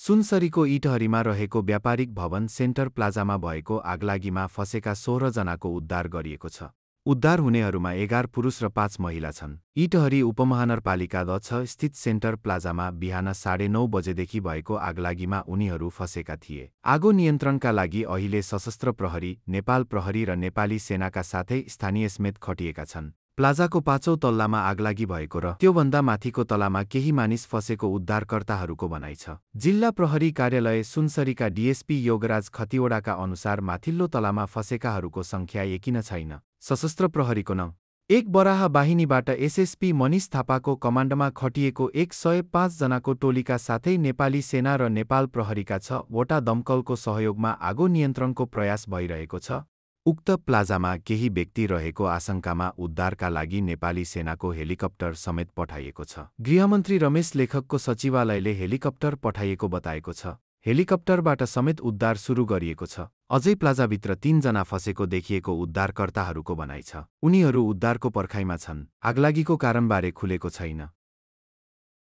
सुनसरीको इटहरीमा रहेको व्यापारिक भवन सेन्टर प्लाजामा भएको आगलागीमा फँसेका 16 जनाको उद्धार गरिएको छ। उद्धार हुनेहरूमा 11 पुरुष र 5 महिला छन्। इटहरी उपमहानगरपालिका 6 स्थित सेन्टर प्लाजामा बिहान 9:30 बजेदेखि भएको आगलागीमा उनीहरू फँसेका थिए। आगो नियन्त्रणका लागि अहिले सशस्त्र प्रहरी, नेपाल प्रहरी र नेपाली सेनाका साथै स्थानीय समेत खटिएका छन्। प्लाजाको 5औं तल्लामा आगलागी भएको र त्योभन्दा माथिको तलामा केही मानिस फँसेको उद्धारकर्ताहरूको भनाइ छ। जिल्ला प्रहरी कार्यालय सुनसरीका डीएसपी योगराज खतिवडाका अनुसार माथिल्लो तलामा फँसेकाहरूको सङ्ख्या एकिन छैन। सशस्त्र प्रहरीको 1 बराह बाहिनीबाट एसएसपी मनिष थापाको कमान्डमा खटिएको 105 जनाको टोलीका साथै नेपाली सेना र नेपाल प्रहरीका 6 वटा दमकलको सहयोगमा आगो नियन्त्रणको प्रयास भइरहेको छ। उक्त प्लाजामा केही व्यक्ति रहेको आशंकामा उद्धारका लागि नेपाली सेनाको हेलिकप्टर समेत पठाइएको छ। गृहमन्त्री रमेश लेखकको सचिवालयले हेलिकप्टर पठाइएको बताएको छ। हेलिकप्टरबाट समेत उद्धार सुरु गरिएको छ। अझै प्लाजाभित्र 3 जना फँसेको देखिएको उद्धारकर्ताहरूको भनाइ छ। उनीहरू उद्धारको पर्खाइमा छन्। आगलागीको कारणबारे खुलेको छैन।